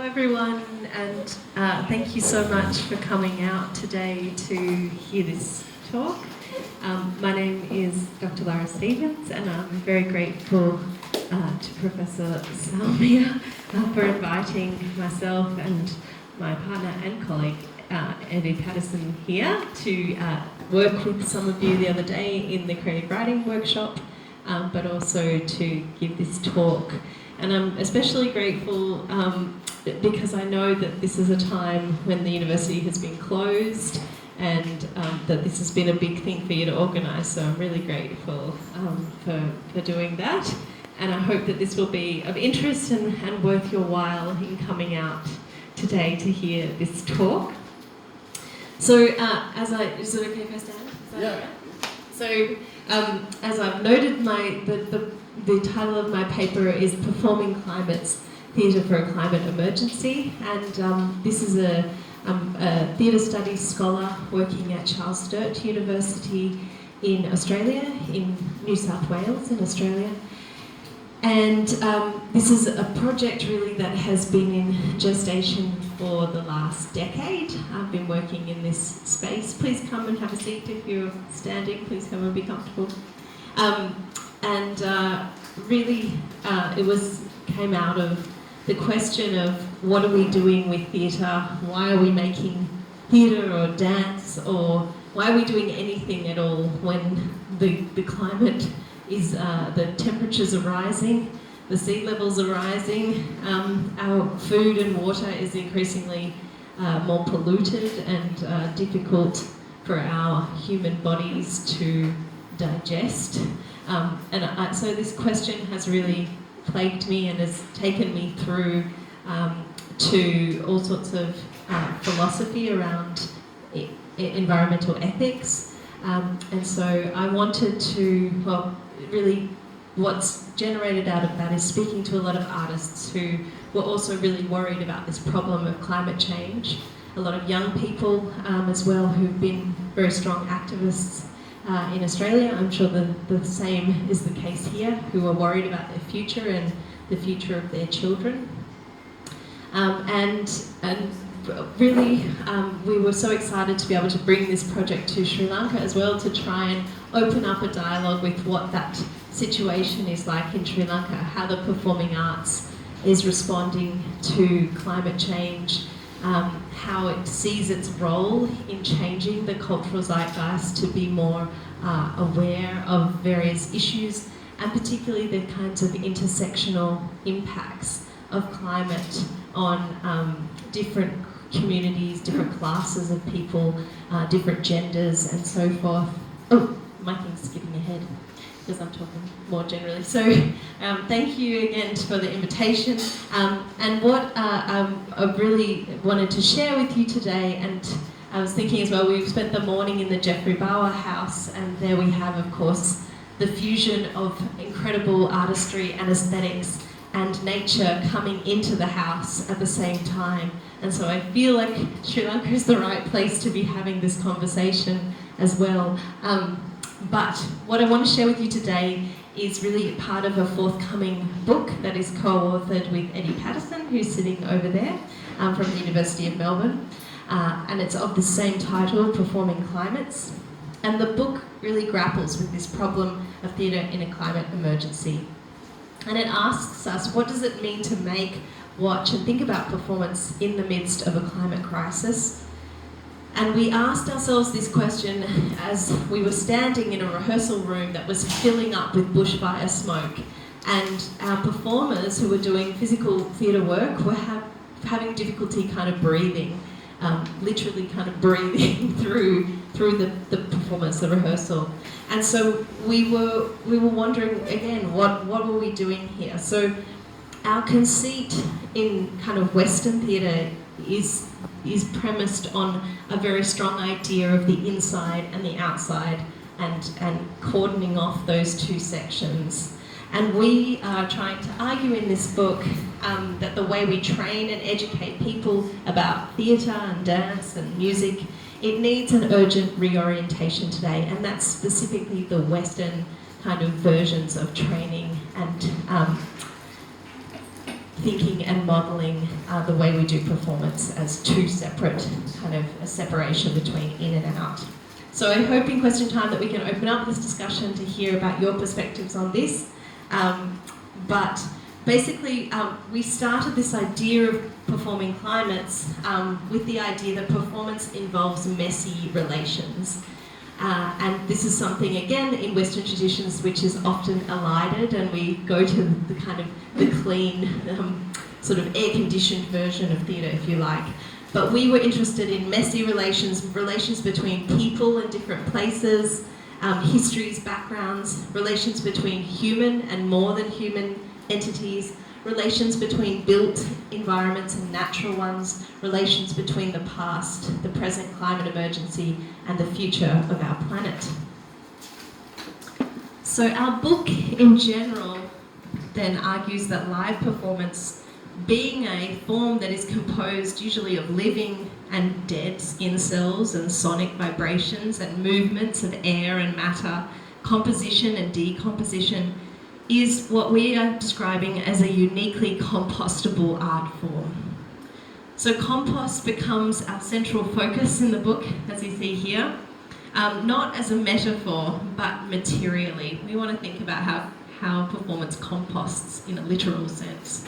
everyone, and thank you so much for coming out today to hear this talk. My name is Dr. Lara Stevens, and I'm very grateful to Professor Salmia for inviting myself and my partner and colleague, Andy Paterson, here to work with some of you the other day in the creative writing workshop, but also to give this talk. And I'm especially grateful because I know that this is a time when the university has been closed and that this has been a big thing for you to organise, so I'm really grateful for doing that. And I hope that this will be of interest and worth your while in coming out today to hear this talk. So is it okay if I stand? Yeah. So as I've noted, the title of my paper is Performing Climates, Theatre for a Climate Emergency, and this is a theatre studies scholar working at Charles Sturt University in Australia, in New South Wales in Australia. And this is a project really that has been in gestation for the last decade. I've been working in this space. Please come and have a seat if you're standing. Please come and be comfortable. Really, it came out of the question of what are we doing with theatre? Why are we making theatre or dance, or why are we doing anything at all when the climate is, the temperatures are rising, the sea levels are rising, our food and water is increasingly more polluted and difficult for our human bodies to digest. So this question has really plagued me and has taken me through to all sorts of philosophy around environmental ethics. And so I wanted to, really what's generated out of that is speaking to a lot of artists who were also really worried about this problem of climate change. A lot of young people as well who've been very strong activists in Australia. I'm sure the same is the case here, who are worried about their future and the future of their children. And really, we were so excited to be able to bring this project to Sri Lanka as well, to try and open up a dialogue with what that situation is like in Sri Lanka, how the performing arts is responding to climate change, how it sees its role in changing the cultural zeitgeist to be more aware of various issues, and particularly the kinds of intersectional impacts of climate on different communities, different classes of people, different genders, and so forth. Oh, my thing's skipping ahead because I'm talking more generally. So thank you again for the invitation. And what I really wanted to share with you today, and I was thinking as well, we've spent the morning in the Jeffrey Bauer house, and there we have, of course, the fusion of incredible artistry and aesthetics and nature coming into the house at the same time. And so I feel like Sri Lanka is the right place to be having this conversation as well. But what I want to share with you today is really part of a forthcoming book that is co-authored with Eddie Paterson, who's sitting over there from the University of Melbourne. And it's of the same title, Performing Climates. And the book really grapples with this problem of theatre in a climate emergency. And it asks us, what does it mean to make, watch and think about performance in the midst of a climate crisis? And we asked ourselves this question as we were standing in a rehearsal room that was filling up with bushfire smoke, and our performers who were doing physical theatre work were having difficulty kind of breathing, literally kind of breathing through the performance, the rehearsal. And so we were wondering again, what were we doing here? So our conceit in kind of Western theatre is premised on a very strong idea of the inside and the outside, and cordoning off those two sections. And we are trying to argue in this book that the way we train and educate people about theatre and dance and music, it needs an urgent reorientation today, and that's specifically the Western kind of versions of training and thinking and modelling the way we do performance as two separate, kind of a separation between in and out. So I hope in question time that we can open up this discussion to hear about your perspectives on this. But basically, we started this idea of performing climates with the idea that performance involves messy relations. And this is something, again, in Western traditions which is often elided, and we go to the kind of the clean, sort of air-conditioned version of theatre, if you like. But we were interested in messy relations, relations between people in different places, histories, backgrounds, relations between human and more than human entities, relations between built environments and natural ones, relations between the past, the present climate emergency, and the future of our planet. So our book in general then argues that live performance, being a form that is composed usually of living and dead skin cells and sonic vibrations and movements of air and matter, composition and decomposition, is what we are describing as a uniquely compostable art form. So compost becomes our central focus in the book, as you see here, not as a metaphor, but materially. We want to think about how performance composts in a literal sense.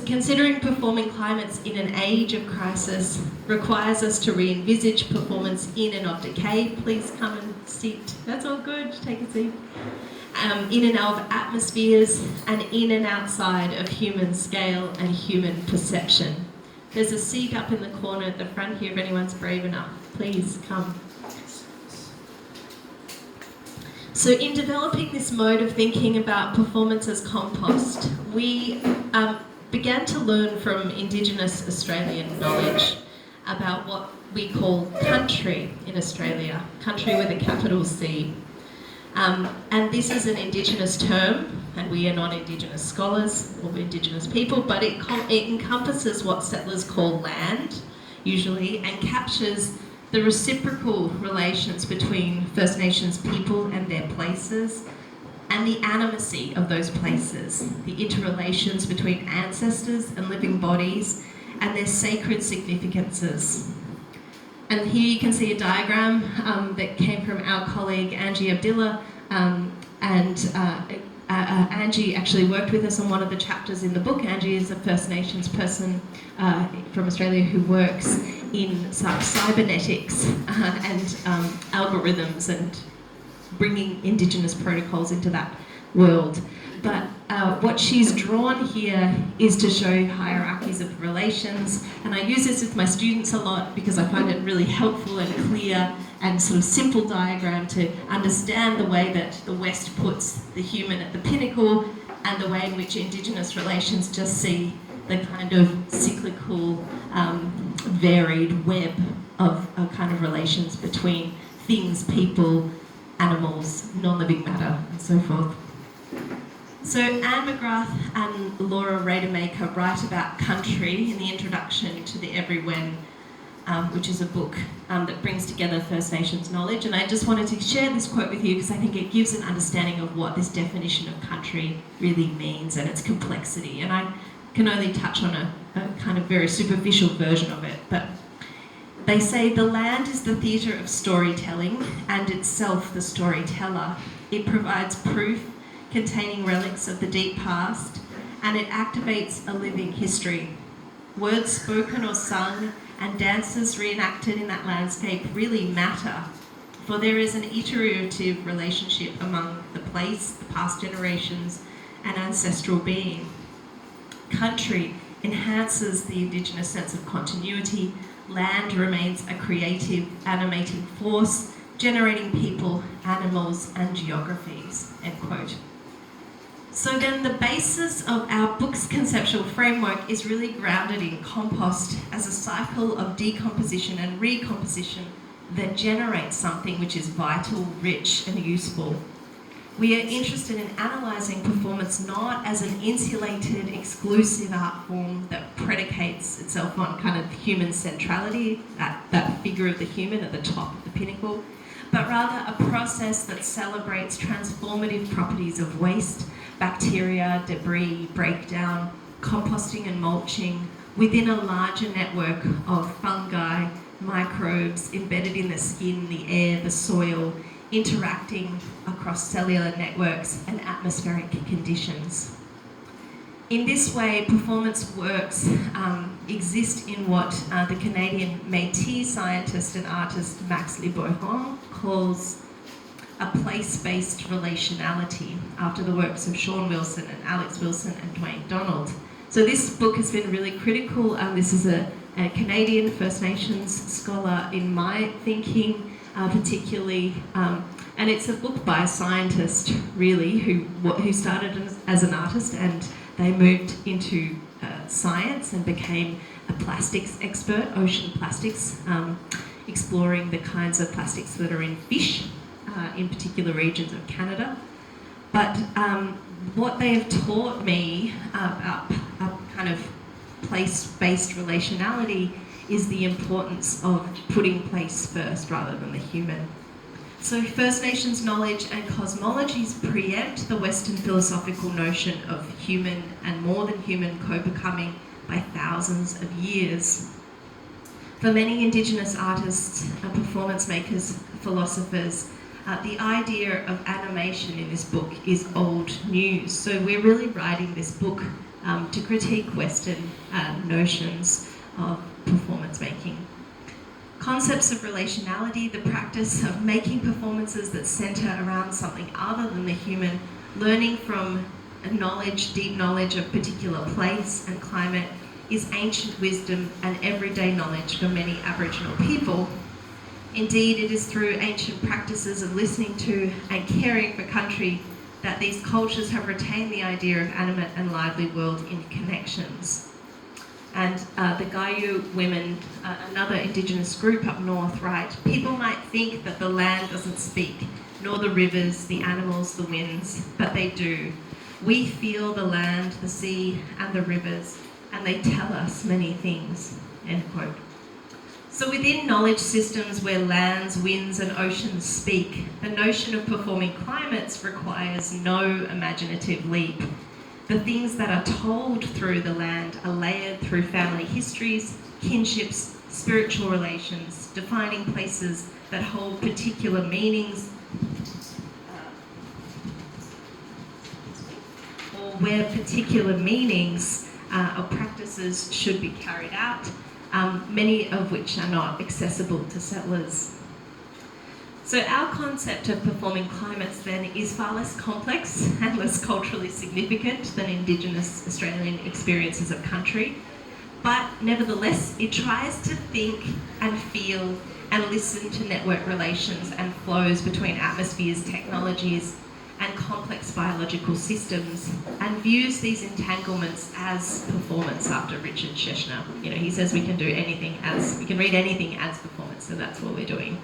Considering performing climates in an age of crisis requires us to re-envisage performance in and of decay. Please come and sit. That's all good. Take a seat. In and out of atmospheres, and in and outside of human scale and human perception. There's a seat up in the corner at the front here if anyone's brave enough. Please come. So in developing this mode of thinking about performance as compost, we began to learn from Indigenous Australian knowledge about what we call country in Australia, country with a capital C. And this is an Indigenous term, and we are not Indigenous scholars or Indigenous people, but it encompasses what settlers call land, usually, and captures the reciprocal relations between First Nations people and their places, and the animacy of those places, the interrelations between ancestors and living bodies, and their sacred significances. And here you can see a diagram that came from our colleague Angie Abdillah, Angie actually worked with us on one of the chapters in the book. Angie is a First Nations person from Australia who works in cybernetics and algorithms and bringing Indigenous protocols into that world. But what she's drawn here is to show hierarchies of relations, and I use this with my students a lot because I find it really helpful and clear and sort of simple diagram to understand the way that the West puts the human at the pinnacle and the way in which Indigenous relations just see the kind of cyclical, varied web of kind of relations between things, people, animals, non-living matter, and so forth. So Anne McGrath and Laura Rademacher write about country in the introduction to the Every When, which is a book that brings together First Nations knowledge. And I just wanted to share this quote with you because I think it gives an understanding of what this definition of country really means and its complexity. And I can only touch on a kind of very superficial version of it. But they say the land is the theatre of storytelling and itself the storyteller. It provides proof containing relics of the deep past, and it activates a living history. Words spoken or sung and dances reenacted in that landscape really matter, for there is an iterative relationship among the place, the past generations, and ancestral being. Country enhances the Indigenous sense of continuity. Land remains a creative, animating force, generating people, animals, and geographies, end quote. So then the basis of our book's conceptual framework is really grounded in compost as a cycle of decomposition and recomposition that generates something which is vital, rich, and useful. We are interested in analysing performance not as an insulated, exclusive art form that predicates itself on kind of human centrality, that figure of the human at the top of the pinnacle, but rather a process that celebrates transformative properties of waste, bacteria, debris, breakdown, composting and mulching within a larger network of fungi, microbes embedded in the skin, the air, the soil, interacting across cellular networks and atmospheric conditions. In this way, performance works exist in what the Canadian Métis scientist and artist Max Le Bourgeon calls a place-based relationality, after the works of Sean Wilson and Alex Wilson and Dwayne Donald. So this book has been really critical. This is a Canadian First Nations scholar in my thinking, particularly, and it's a book by a scientist, really, who started as an artist, and they moved into science and became a plastics expert, ocean plastics, exploring the kinds of plastics that are in fish, in particular regions of Canada. But what they have taught me about a kind of place-based relationality is the importance of putting place first rather than the human. So First Nations knowledge and cosmologies preempt the Western philosophical notion of human and more than human co-becoming by thousands of years. For many Indigenous artists, performance makers, philosophers, the idea of animation in this book is old news. So we're really writing this book to critique Western notions of performance making. Concepts of relationality, the practice of making performances that centre around something other than the human, learning from a knowledge, deep knowledge of particular place and climate, is ancient wisdom and everyday knowledge for many Aboriginal people. Indeed, it is through ancient practices of listening to and caring for country that these cultures have retained the idea of animate and lively world interconnections. And the Gayu women, another Indigenous group up north, write, people might think that the land doesn't speak, nor the rivers, the animals, the winds, but they do. We feel the land, the sea, and the rivers, and they tell us many things, end quote. So within knowledge systems where lands, winds, and oceans speak, the notion of performing climates requires no imaginative leap. The things that are told through the land are layered through family histories, kinships, spiritual relations, defining places that hold particular meanings, or where particular meanings or practices should be carried out, many of which are not accessible to settlers. So our concept of performing climates then is far less complex and less culturally significant than Indigenous Australian experiences of country, but nevertheless it tries to think and feel and listen to network relations and flows between atmospheres, technologies and complex biological systems, and views these entanglements as performance after Richard Schechner. You know, he says we can read anything as performance, so that's what we're doing.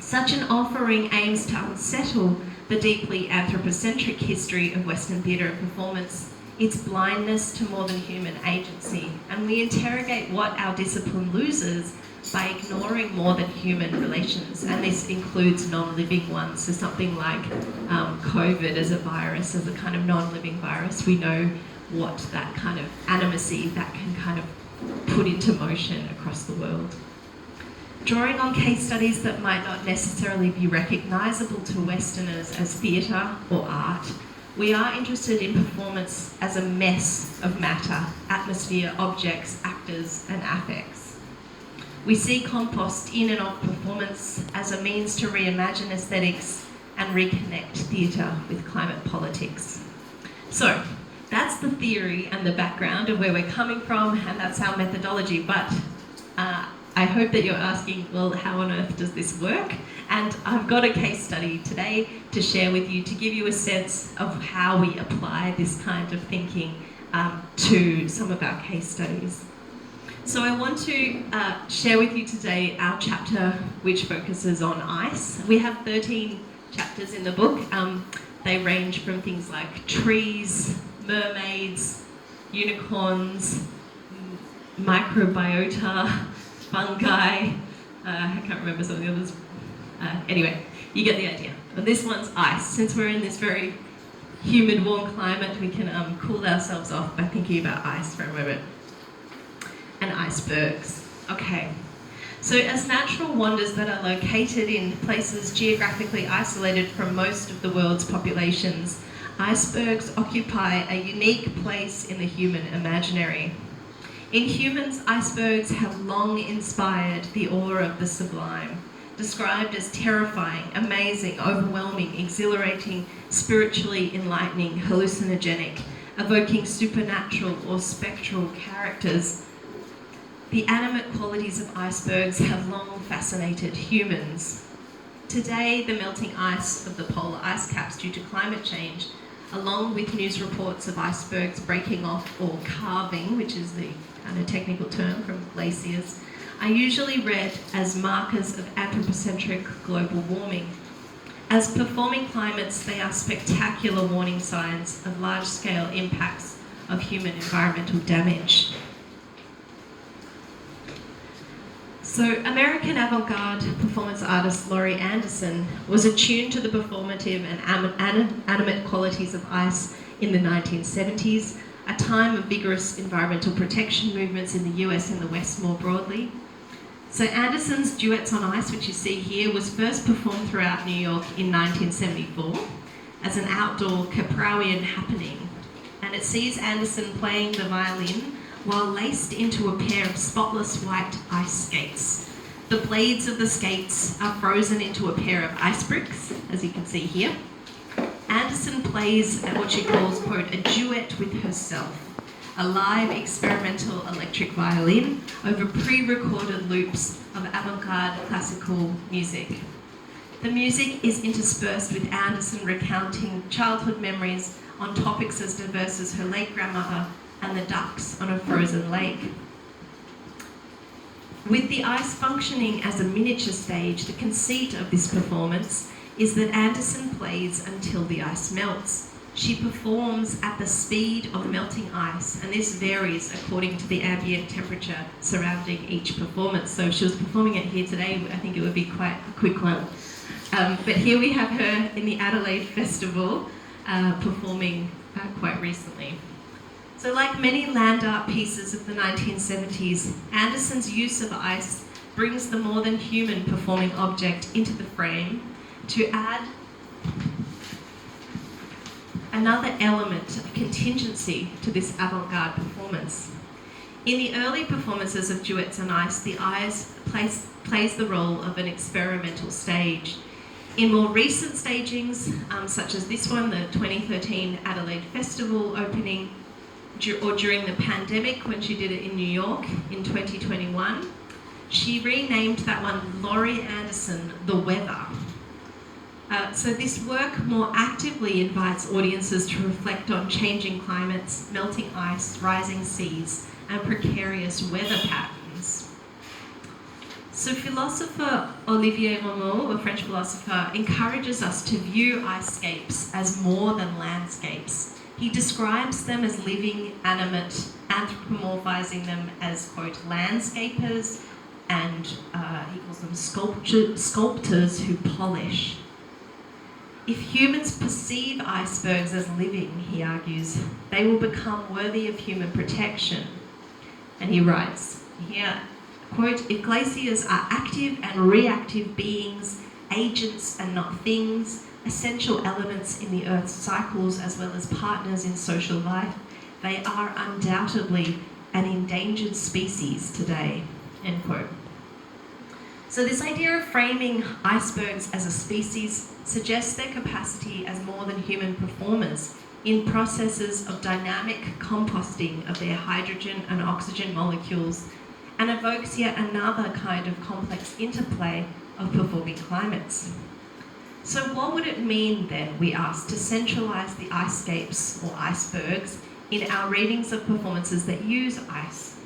Such an offering aims to unsettle the deeply anthropocentric history of Western theatre and performance, its blindness to more than human agency, and we interrogate what our discipline loses by ignoring more than human relations, and this includes non-living ones. So something like COVID as a virus, as a kind of non-living virus, we know what that kind of animacy that can kind of put into motion across the world. Drawing on case studies that might not necessarily be recognisable to Westerners as theatre or art, we are interested in performance as a mess of matter, atmosphere, objects, actors and affects. We see compost in and of performance as a means to reimagine aesthetics and reconnect theatre with climate politics. So that's the theory and the background of where we're coming from, and that's our methodology, but I hope that you're asking, well, how on earth does this work? And I've got a case study today to share with you to give you a sense of how we apply this kind of thinking to some of our case studies. So I want to share with you today our chapter which focuses on ice. We have 13 chapters in the book. They range from things like trees, mermaids, unicorns, microbiota, fungi, I can't remember some of the others. Anyway, you get the idea. But this one's ice. Since we're in this very humid, warm climate, we can cool ourselves off by thinking about ice for a moment. And icebergs. Okay. So as natural wonders that are located in places geographically isolated from most of the world's populations, icebergs occupy a unique place in the human imaginary. In humans, icebergs have long inspired the awe of the sublime, described as terrifying, amazing, overwhelming, exhilarating, spiritually enlightening, hallucinogenic, evoking supernatural or spectral characters. The animate qualities of icebergs have long fascinated humans. Today, the melting ice of the polar ice caps due to climate change, along with news reports of icebergs breaking off or calving, which is the kind of technical term from glaciers, are usually read as markers of anthropocentric global warming. As performing climates, they are spectacular warning signs of large-scale impacts of human environmental damage. So American avant-garde performance artist Laurie Anderson was attuned to the performative and animate qualities of ice in the 1970s, a time of vigorous environmental protection movements in the US and the West more broadly. So Anderson's Duets on Ice, which you see here, was first performed throughout New York in 1974 as an outdoor Caprowian happening. And it sees Anderson playing the violin while laced into a pair of spotless white ice skates. The blades of the skates are frozen into a pair of ice bricks, as you can see here. Anderson plays at what she calls, quote, a duet with herself, a live experimental electric violin over pre-recorded loops of avant-garde classical music. The music is interspersed with Anderson recounting childhood memories on topics as diverse as her late grandmother and the ducks on a frozen lake. With the ice functioning as a miniature stage, the conceit of this performance is that Anderson plays until the ice melts. She performs at the speed of melting ice, and this varies according to the ambient temperature surrounding each performance. So if she was performing it here today, I think it would be quite a quick one. But here we have her in the Adelaide Festival performing quite recently. So like many land art pieces of the 1970s, Anderson's use of ice brings the more than human performing object into the frame to add another element of contingency to this avant-garde performance. In the early performances of Duets on Ice, the ice plays the role of an experimental stage. In more recent stagings, such as this one, the 2013 Adelaide Festival opening, or during the pandemic when she did it in New York in 2021, she renamed that one Laurie Anderson, The Weather. So this work more actively invites audiences to reflect on changing climates, melting ice, rising seas, and precarious weather patterns. So philosopher Olivier Rameau, a French philosopher, encourages us to view icescapes as more than landscapes. He describes them as living, animate, anthropomorphizing them as, quote, landscapers, and he calls them sculptors who polish. If humans perceive icebergs as living, he argues, they will become worthy of human protection. And he writes here, quote, if glaciers are active and reactive beings, agents and not things, essential elements in the Earth's cycles as well as partners in social life, they are undoubtedly an endangered species today, end quote. So this idea of framing icebergs as a species suggests their capacity as more than human performers in processes of dynamic composting of their hydrogen and oxygen molecules, and evokes yet another kind of complex interplay of performing climates. So what would it mean then, we ask, to centralise the icescapes or icebergs in our readings of performances that use ice?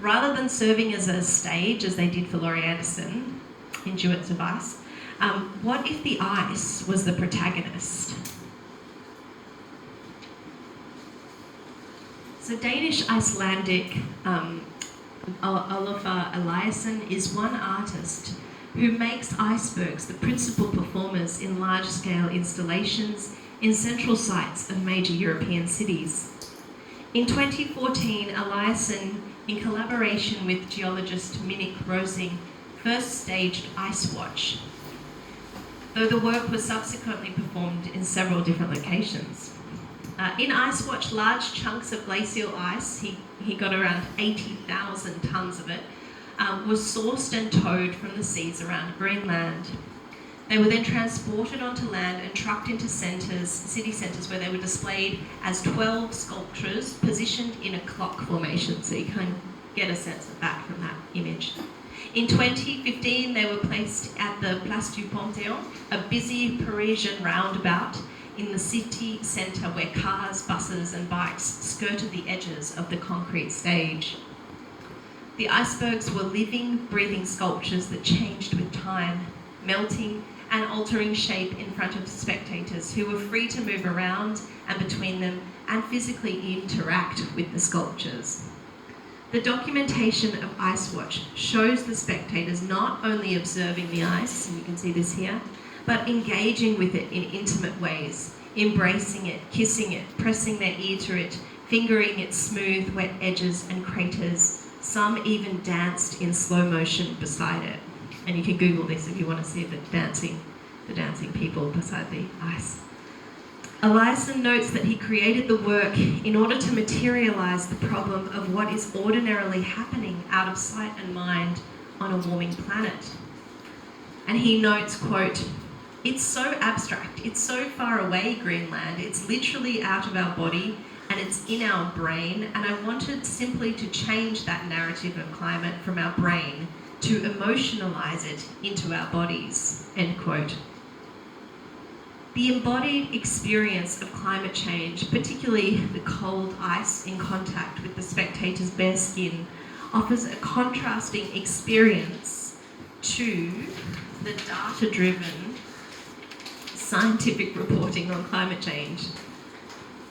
Rather than serving as a stage, as they did for Laurie Anderson in Duets of Ice, what if the ice was the protagonist? So Danish Icelandic Olafur Eliasson is one artist who makes icebergs the principal performers in large-scale installations in central sites of major European cities. In 2014, Eliasson, in collaboration with geologist Minnick Rosing, first staged Ice Watch, though the work was subsequently performed in several different locations. In Ice Watch, large chunks of glacial ice, he got around 80,000 tonnes of it, was sourced and towed from the seas around Greenland. They were then transported onto land and trucked into city centres where they were displayed as 12 sculptures positioned in a clock formation, so you can get a sense of that from that image. In 2015, they were placed at the Place du Panthéon, a busy Parisian roundabout in the city centre where cars, buses and bikes skirted the edges of the concrete stage. The icebergs were living, breathing sculptures that changed with time, melting and altering shape in front of spectators who were free to move around and between them and physically interact with the sculptures. The documentation of Ice Watch shows the spectators not only observing the ice, and you can see this here, but engaging with it in intimate ways, embracing it, kissing it, pressing their ear to it, fingering its smooth, wet edges and craters. Some even danced in slow motion beside it. And you can Google this if you want to see the dancing people beside the ice. Eliasson notes that he created the work in order to materialise the problem of what is ordinarily happening out of sight and mind on a warming planet. And he notes, quote, "It's so abstract, it's so far away, Greenland, it's literally out of our body and it's in our brain, and I wanted simply to change that narrative of climate from our brain to emotionalise it into our bodies," end quote. The embodied experience of climate change, particularly the cold ice in contact with the spectator's bare skin, offers a contrasting experience to the data-driven scientific reporting on climate change.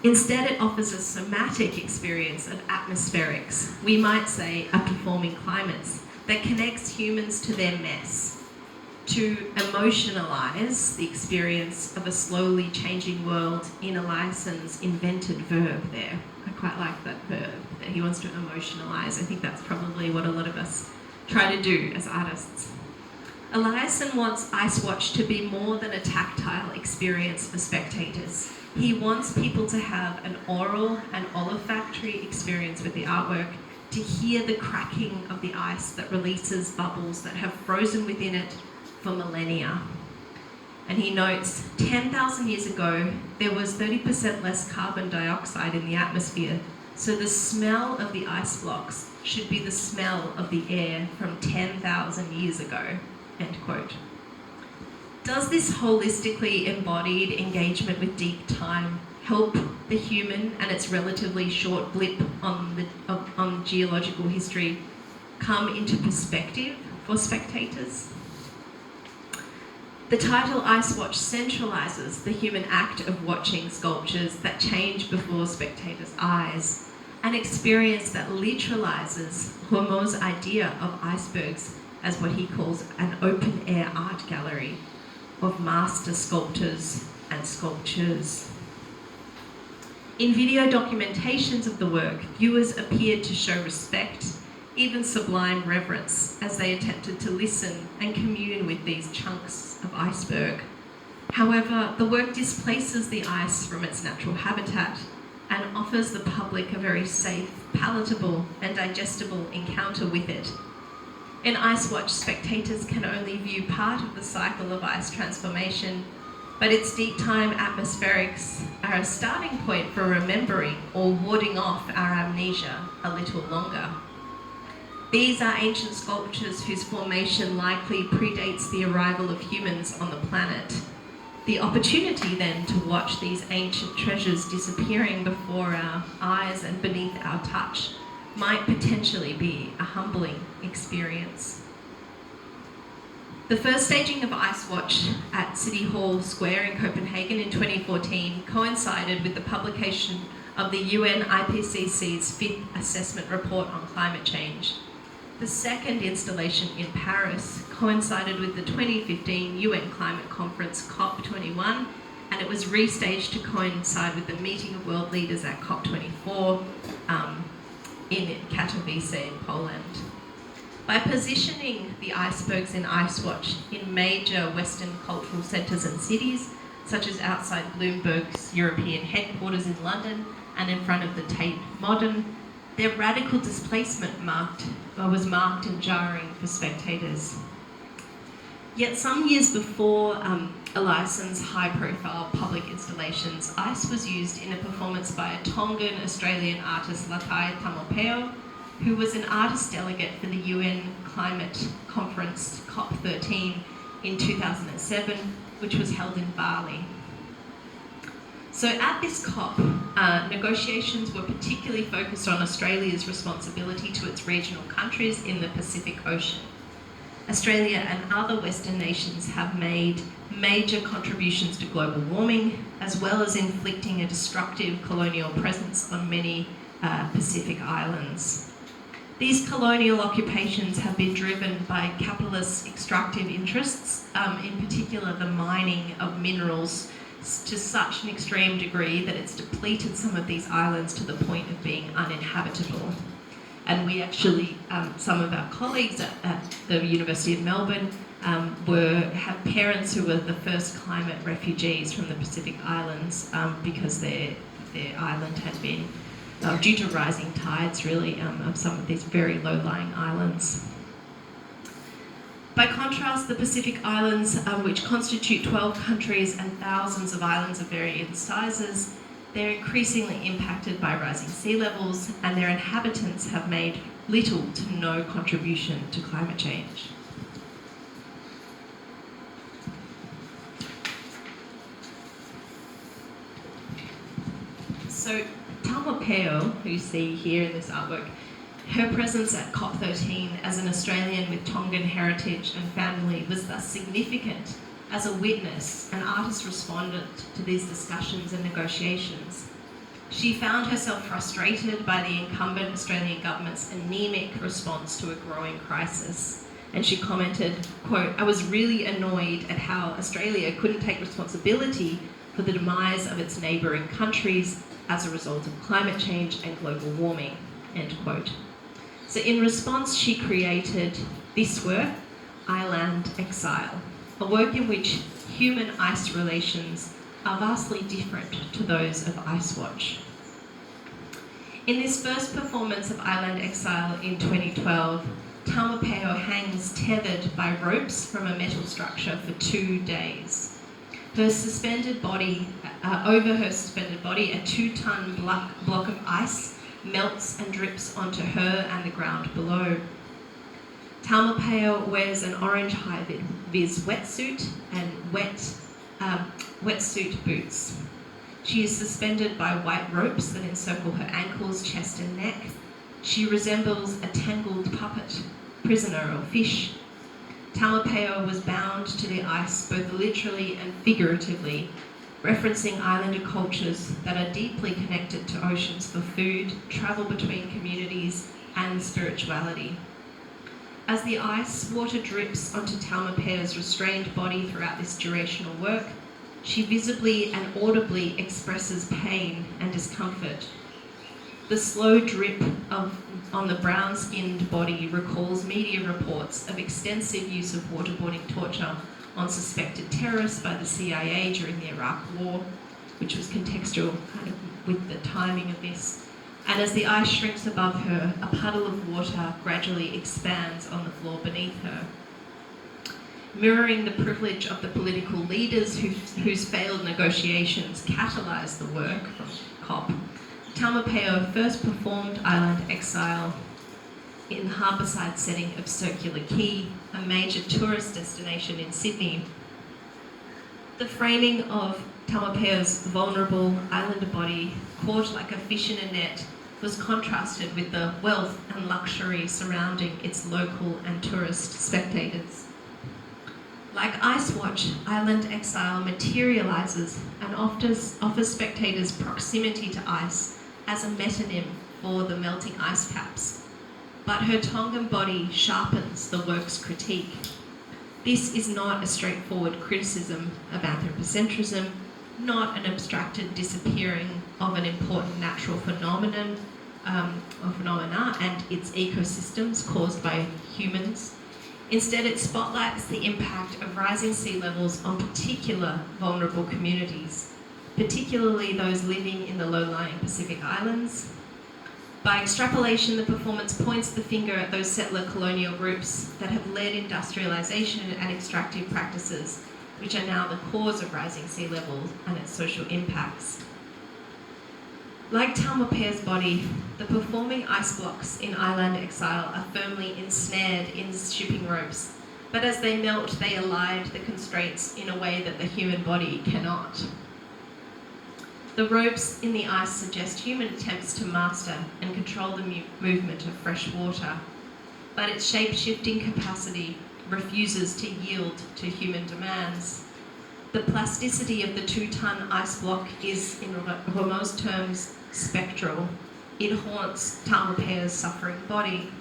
Instead, it offers a somatic experience of atmospherics, we might say a performing climates, that connects humans to their mess, to emotionalise the experience of a slowly changing world in Eliasson's invented verb there. I quite like that verb, that he wants to emotionalise. I think that's probably what a lot of us try to do as artists. Eliasson wants Ice Watch to be more than a tactile experience for spectators. He wants people to have an oral and olfactory experience with the artwork, to hear the cracking of the ice that releases bubbles that have frozen within it for millennia. And he notes, 10,000 years ago, there was 30% less carbon dioxide in the atmosphere, so the smell of the ice blocks should be the smell of the air from 10,000 years ago, end quote. Does this holistically embodied engagement with deep time help the human and its relatively short blip on geological history come into perspective for spectators? The title Ice Watch centralises the human act of watching sculptures that change before spectators' eyes, an experience that literalises Homo's idea of icebergs as what he calls an open-air art gallery of master sculptors and sculptures. In video documentations of the work, viewers appeared to show respect, even sublime reverence, as they attempted to listen and commune with these chunks of iceberg. However, the work displaces the ice from its natural habitat and offers the public a very safe, palatable and digestible encounter with it. In Ice Watch, spectators can only view part of the cycle of ice transformation, but its deep time atmospherics are a starting point for remembering or warding off our amnesia a little longer. These are ancient sculptures whose formation likely predates the arrival of humans on the planet. The opportunity then to watch these ancient treasures disappearing before our eyes and beneath our touch might potentially be a humbling experience. The first staging of Ice Watch at City Hall Square in Copenhagen in 2014 coincided with the publication of the UN IPCC's 5th assessment report on climate change. The second installation in Paris coincided with the 2015 UN Climate Conference COP21 and it was restaged to coincide with the meeting of world leaders at COP24 in Katowice in Poland. By positioning the icebergs in Icewatch in major Western cultural centres and cities, such as outside Bloomberg's European headquarters in London and in front of the Tate Modern, their radical displacement was marked and jarring for spectators. Yet some years before Elyson's high-profile public installations, ice was used in a performance by a Tongan-Australian artist, Latai Tamopeo, who was an artist delegate for the UN Climate Conference COP13 in 2007, which was held in Bali. So at this COP, negotiations were particularly focused on Australia's responsibility to its regional countries in the Pacific Ocean. Australia and other Western nations have made major contributions to global warming, as well as inflicting a destructive colonial presence on many Pacific islands. These colonial occupations have been driven by capitalist extractive interests, in particular the mining of minerals to such an extreme degree that it's depleted some of these islands to the point of being uninhabitable. And we actually, some of our colleagues at the University of Melbourne have parents who were the first climate refugees from the Pacific Islands because their island had been, due to rising tides really, of some of these very low-lying islands. By contrast, the Pacific Islands, which constitute 12 countries and thousands of islands of varying sizes, they're increasingly impacted by rising sea levels, and their inhabitants have made little to no contribution to climate change. So Tamopeo, who you see here in this artwork, her presence at COP13 as an Australian with Tongan heritage and family was thus significant. As a witness, an artist responded to these discussions and negotiations. She found herself frustrated by the incumbent Australian government's anemic response to a growing crisis. And she commented, quote, "I was really annoyed at how Australia couldn't take responsibility for the demise of its neighbouring countries as a result of climate change and global warming," end quote. So in response, she created this work, Island Exile, a work in which human ice relations are vastly different to those of Icewatch. In this first performance of Island Exile in 2012, Tamopeo hangs tethered by ropes from a metal structure for 2 days. Her suspended body, over her suspended body, a 2-ton block of ice melts and drips onto her and the ground below. Tamopeo wears an orange high-vis wetsuit and wetsuit boots. She is suspended by white ropes that encircle her ankles, chest and neck. She resembles a tangled puppet, prisoner or fish. Tamopeo was bound to the ice both literally and figuratively, referencing islander cultures that are deeply connected to oceans for food, travel between communities and spirituality. As the ice water drips onto Tamapeo's restrained body throughout this durational work, she visibly and audibly expresses pain and discomfort. The slow drip on the brown-skinned body recalls media reports of extensive use of waterboarding torture on suspected terrorists by the CIA during the Iraq War, which was contextual kind of with the timing of this. And as the ice shrinks above her, a puddle of water gradually expands on the floor beneath her. Mirroring the privilege of the political leaders whose failed negotiations catalysed the work from COP, Tamopeo first performed Island Exile in the harbourside setting of Circular Quay, a major tourist destination in Sydney. The framing of Tamapeo's vulnerable islander body, caught like a fish in a net, was contrasted with the wealth and luxury surrounding its local and tourist spectators. Like Icewatch, Island Exile materialises and offers spectators proximity to ice as a metonym for the melting ice caps. But her Tongan body sharpens the work's critique. This is not a straightforward criticism of anthropocentrism, not an abstracted disappearing of an important natural phenomenon or phenomena and its ecosystems caused by humans. Instead, it spotlights the impact of rising sea levels on particular vulnerable communities, particularly those living in the low-lying Pacific Islands. By extrapolation, the performance points the finger at those settler colonial groups that have led industrialisation and extractive practices, which are now the cause of rising sea levels and its social impacts. Like Taumopea's body, the performing ice blocks in Island Exile are firmly ensnared in shipping ropes, but as they melt, they elide the constraints in a way that the human body cannot. The ropes in the ice suggest human attempts to master and control the movement of fresh water, but its shape-shifting capacity refuses to yield to human demands. The plasticity of the 2-ton ice block is, in Rameau's terms, spectral. It haunts Taumopea's suffering body.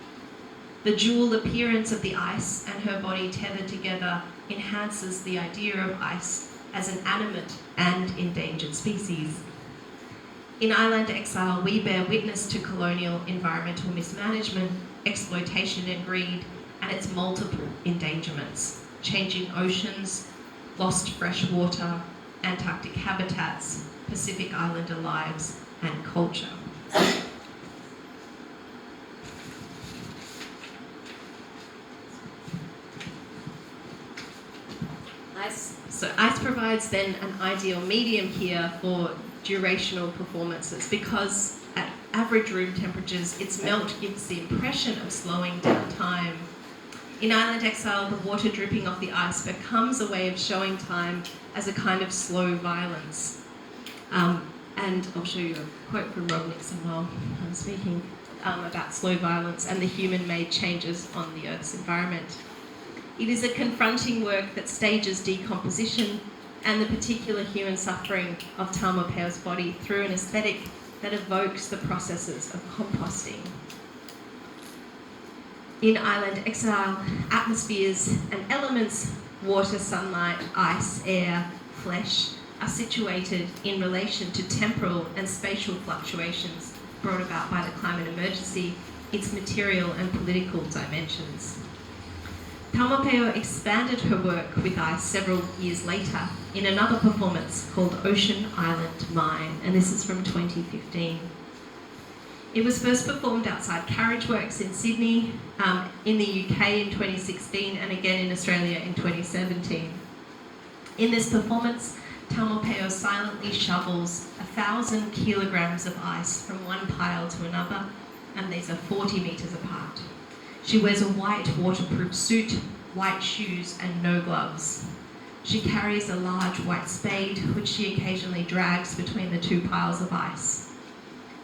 The dual appearance of the ice and her body tethered together enhances the idea of ice as an animate and endangered species. In Island Exile, we bear witness to colonial environmental mismanagement, exploitation and greed, and its multiple endangerments: changing oceans, lost fresh water, Antarctic habitats, Pacific Islander lives, and culture. Ice provides then an ideal medium here for durational performances, because at average room temperatures, its melt gives the impression of slowing down time. In Island Exile, the water dripping off the ice becomes a way of showing time as a kind of slow violence. And I'll show you a quote from Rob Nixon while I'm speaking about slow violence and the human-made changes on the Earth's environment. It is a confronting work that stages decomposition and the particular human suffering of Taumopea's body through an aesthetic that evokes the processes of composting. In Island Exile, atmospheres and elements, water, sunlight, ice, air, flesh, are situated in relation to temporal and spatial fluctuations brought about by the climate emergency, its material and political dimensions. Taumopeo expanded her work with ice several years later in another performance called Ocean Island Mine, and this is from 2015. It was first performed outside Carriageworks in Sydney, in the UK in 2016, and again in Australia in 2017. In this performance, Taumopeo silently shovels 1,000 kilograms of ice from one pile to another, and these are 40 metres apart. She wears a white waterproof suit, white shoes, and no gloves. She carries a large white spade, which she occasionally drags between the two piles of ice.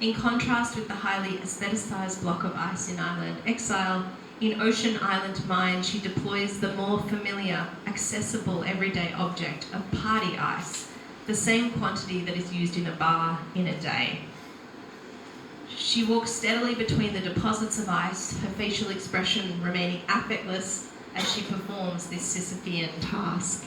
In contrast with the highly aestheticised block of ice in Island Exile, in Ocean Island Mine, she deploys the more familiar, accessible, everyday object of party ice, the same quantity that is used in a bar in a day. She walks steadily between the deposits of ice, her facial expression remaining affectless as she performs this Sisyphean task.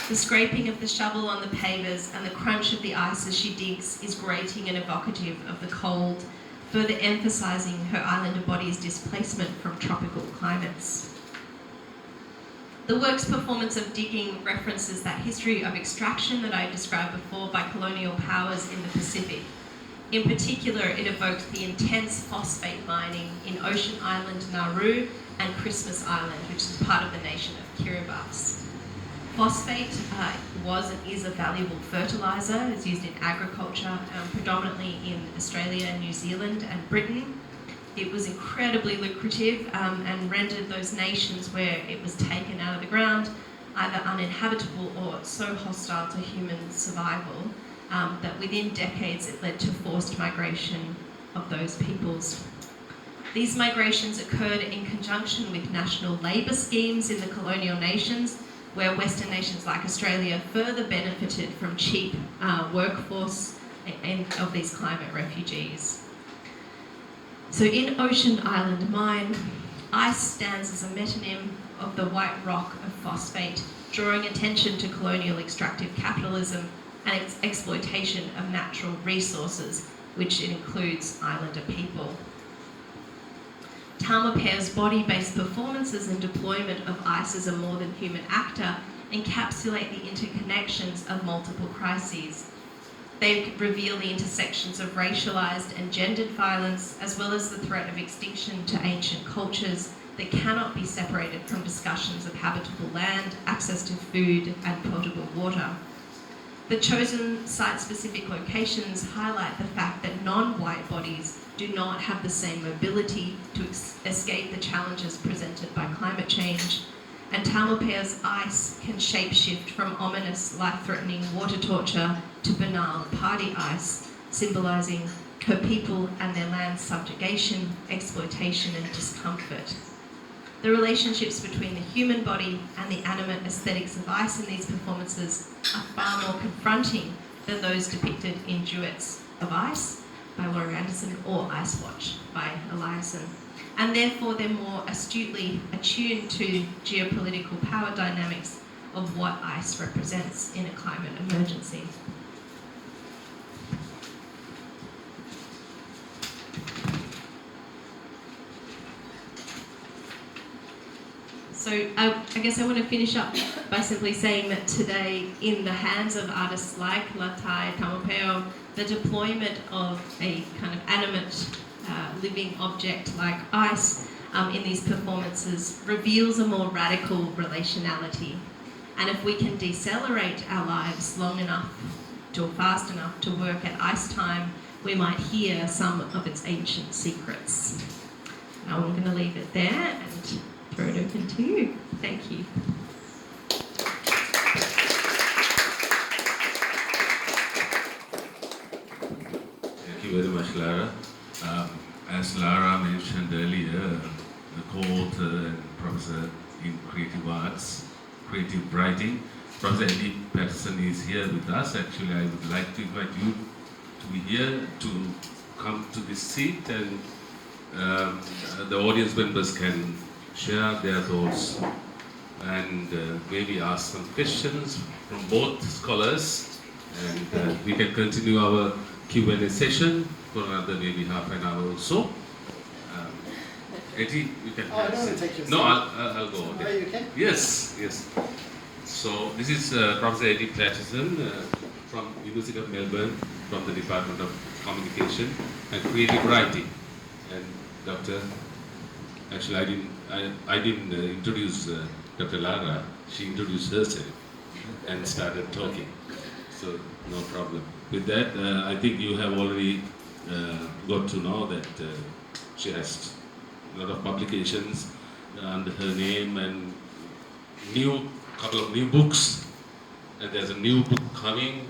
The scraping of the shovel on the pavers and the crunch of the ice as she digs is grating and evocative of the cold, further emphasising her islander body's displacement from tropical climates. The work's performance of digging references that history of extraction that I described before by colonial powers in the Pacific. In particular, it evoked the intense phosphate mining in Ocean Island Nauru and Christmas Island, which is part of the nation of Kiribati. Phosphate was and is a valuable fertiliser. It's used in agriculture, predominantly in Australia, New Zealand and Britain. It was incredibly lucrative and rendered those nations where it was taken out of the ground either uninhabitable or so hostile to human survival that within decades it led to forced migration of those peoples. These migrations occurred in conjunction with national labour schemes in the colonial nations, where Western nations like Australia further benefited from cheap workforce of these climate refugees. So in Ocean Island Mine, ice stands as a metonym of the white rock of phosphate, drawing attention to colonial extractive capitalism and exploitation of natural resources, which includes islander people. Taumopeo's body-based performances and deployment of ice as a more than human actor encapsulate the interconnections of multiple crises. They reveal the intersections of racialised and gendered violence, as well as the threat of extinction to ancient cultures that cannot be separated from discussions of habitable land, access to food and potable water. The chosen site-specific locations highlight the fact that non-white bodies do not have the same mobility to escape the challenges presented by climate change, and Taumopeo's ice can shapeshift from ominous, life-threatening water torture to banal party ice, symbolising her people and their land's subjugation, exploitation and discomfort. The relationships between the human body and the animate aesthetics of ice in these performances are far more confronting than those depicted in Duets of Ice by Laurie Anderson or Ice Watch by Eliasson. And therefore they're more astutely attuned to geopolitical power dynamics of what ice represents in a climate emergency. So I guess I want to finish up by simply saying that today, in the hands of artists like Tai, Taumopeo, the deployment of a kind of animate living object like ice in these performances reveals a more radical relationality. And if we can decelerate our lives long enough or fast enough to work at ice time, we might hear some of its ancient secrets. Now I'm going to leave it there and throw it open to you. Thank you. Thank you very much, Lara. As Lara mentioned earlier, the co-author and professor in creative arts, creative writing, Professor Eddie Paterson is here with us. Actually, I would like to invite you to be here, to come to this seat, and the audience members can share their thoughts and maybe ask some questions from both scholars, and we can continue our Q&A session for another maybe half an hour or so. Eddie, you can take your seat. No, I'll go. Okay. Are you okay? Yes, yes. So this is Professor Eddie Paterson from University of Melbourne, from the Department of Communication and Creative Writing. And Dr. Actually, I didn't introduce Dr. Lara. She introduced herself and started talking. So no problem. With that, I think you have already got to know that she has a lot of publications under her name and couple of new books. And there's a new book coming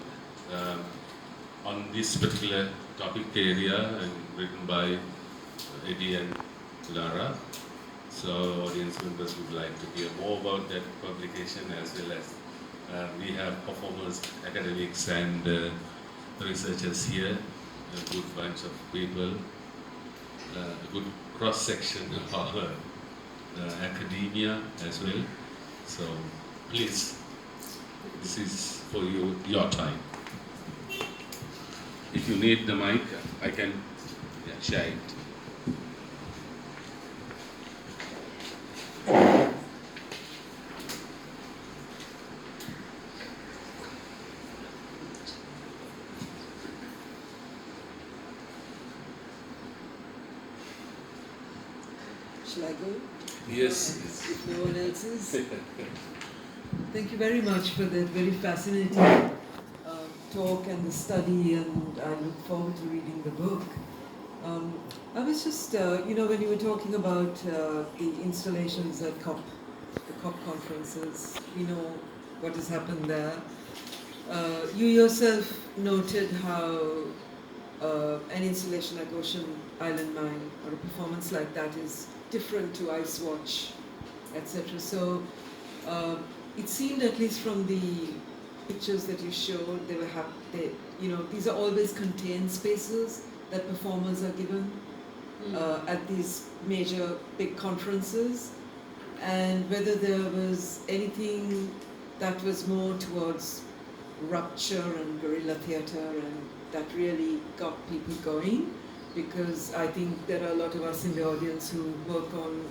on this particular topic area and written by Eddie and Lara. So audience members would like to hear more about that publication, as well as we have performers, academics and researchers here, a good bunch of people, a good cross-section of academia as well. So please, this is for you, your time. If you need the mic, I can share it. Shall I go? Yes. If no one else is. Thank you very much for that very fascinating talk and the study, and I look forward to reading the book. I was just, when you were talking about the installations at the COP conferences, what has happened there. You yourself noted how an installation like Ocean Island Mine or a performance like that is different to Ice Watch, etc. So it seemed, at least from the pictures that you showed, these are always contained spaces that performers are given at these major big conferences, and whether there was anything that was more towards rupture and guerrilla theatre, and that really got people going, because I think there are a lot of us in the audience who work on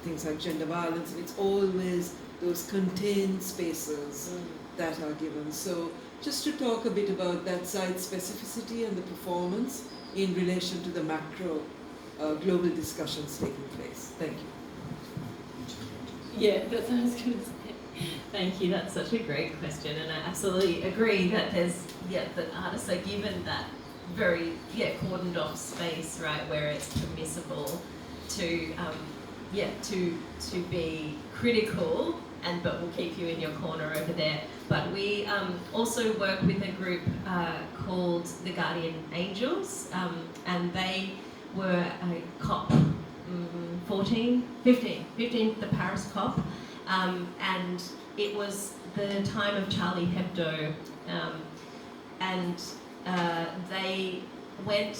things like gender violence, and it's always those contained spaces that are given. So just to talk a bit about that site specificity and the performance in relation to the macro global discussions taking place. Thank you. Yeah, that's what I was going to say. Thank you, that's such a great question, and I absolutely agree that that artists are given that very, cordoned off space, right, where it's permissible to, to be critical, but we'll keep you in your corner over there. But we also work with a group called the Guardian Angels, and they were a COP 15, the Paris COP, and it was the time of Charlie Hebdo, and they weren't,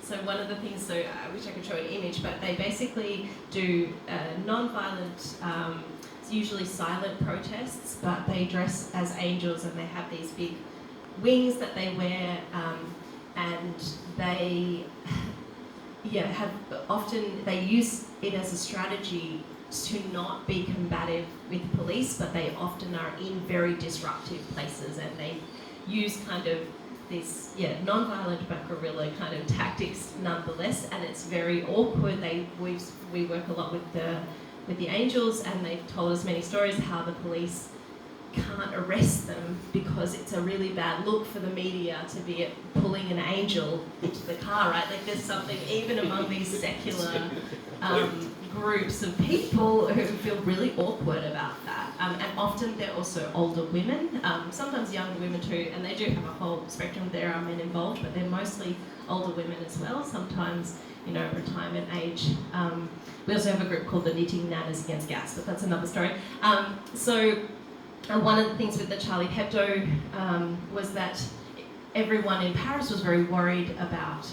so one of the things, so I wish I could show an image, but they basically do non-violent, usually silent protests, but they dress as angels and they have these big wings that they wear, and they have often, they use it as a strategy to not be combative with police, but they often are in very disruptive places, and they use kind of this, non-violent but guerrilla kind of tactics nonetheless, and it's very awkward. We work a lot with the angels, and they've told us many stories how the police can't arrest them because it's a really bad look for the media to be pulling an angel into the car, right? Like there's something even among these secular groups of people who feel really awkward about that. And often they're also older women, sometimes younger women too, and they do have a whole spectrum. There are men involved, but they're mostly older women as well, sometimes, retirement age. We also have a group called the Knitting Nanas Against Gas, but that's another story. One of the things with the Charlie Hebdo was that everyone in Paris was very worried about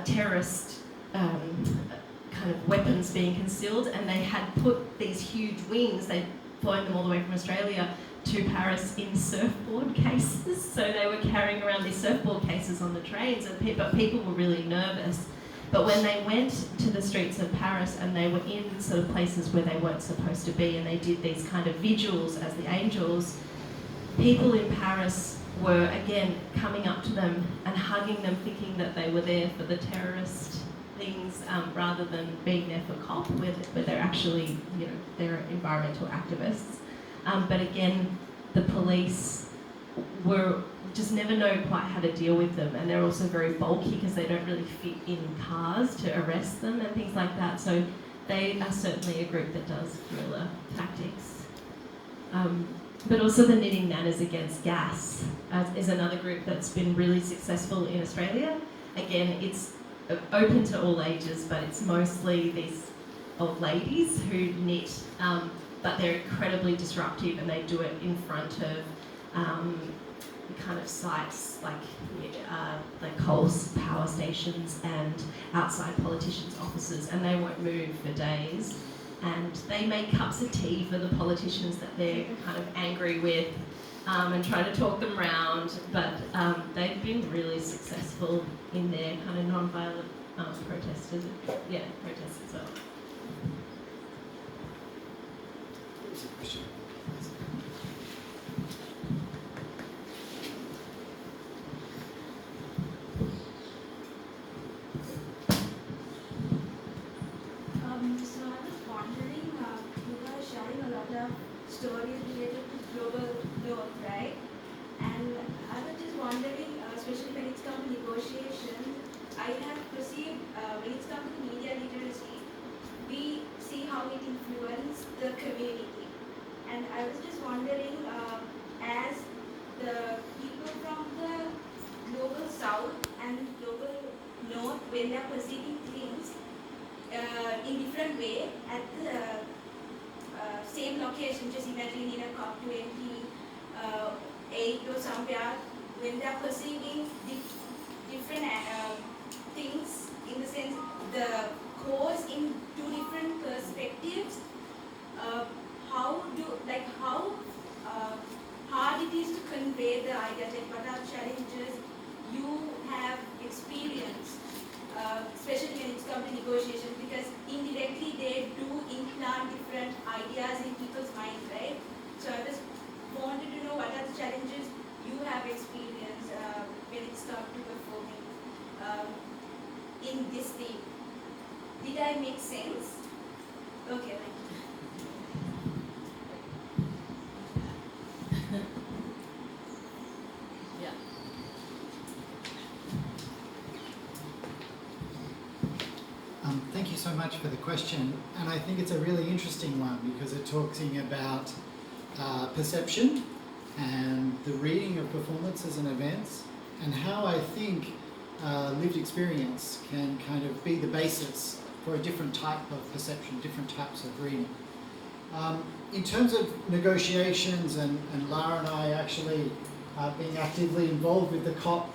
terrorist kind of weapons being concealed, and they had put these huge wings, they'd flown them all the way from Australia to Paris in surfboard cases. So they were carrying around these surfboard cases on the trains, but people were really nervous. But when they went to the streets of Paris and they were in sort of places where they weren't supposed to be, and they did these kind of vigils as the angels, people in Paris were again coming up to them and hugging them, thinking that they were there for the terrorist things, rather than being there for COP, where they're actually, they're environmental activists. But again, the police were just never know quite how to deal with them, and they're also very bulky because they don't really fit in cars to arrest them and things like that. So they are certainly a group that does guerrilla tactics. But also the Knitting Nanas Against Gas is another group that's been really successful in Australia. Again, it's open to all ages, but it's mostly these old ladies who knit, but they're incredibly disruptive, and they do it in front of kind of sites like coal power stations and outside politicians' offices, and they won't move for days. And they make cups of tea for the politicians that they're kind of angry with, and try to talk them round. But they've been really successful in their kind of non-violent protests as well. So I was wondering, you were sharing a lot of stories related to global north, right? And I was just wondering, especially when it's come to negotiation, I have perceived when it's come to media literacy, we see how it influences the community. And I was just wondering, as the people from the global south and global north, when they are perceiving things in different way at the same location, just imagine in a COP28 or somewhere, when they are perceiving different things, in the sense the cause in two different perspectives, how convey the ideas, like what are challenges you have experienced, especially when it's come to negotiations, because indirectly they do implant different ideas in people's minds, right? So I just wanted to know what are the challenges you have experienced when it's come to performing in this theme. Did I make sense? Okay, thank you. Yeah. Thank you so much for the question, and I think it's a really interesting one because it's talking about perception and the reading of performances and events, and how I think lived experience can kind of be the basis for a different type of perception, different types of reading. In terms of negotiations, and Lara and I actually being actively involved with the COP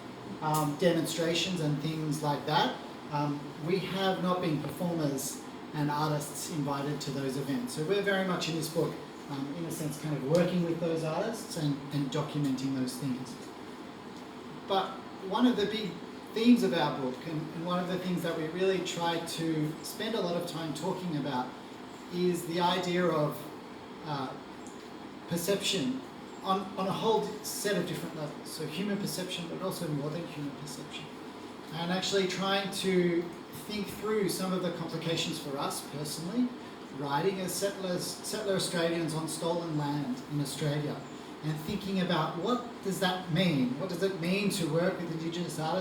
demonstrations and things like that, we have not been performers and artists invited to those events. So we're very much in this book, in a sense, kind of working with those artists and documenting those things. But one of the big themes of our book, and one of the things that we really try to spend a lot of time talking about, is the idea of perception on a whole set of different levels. So human perception, but also more than human perception. And actually trying to think through some of the complications for us personally, writing as settler Australians on stolen land in Australia, and thinking about what does that mean? What does it mean to work with Indigenous artists?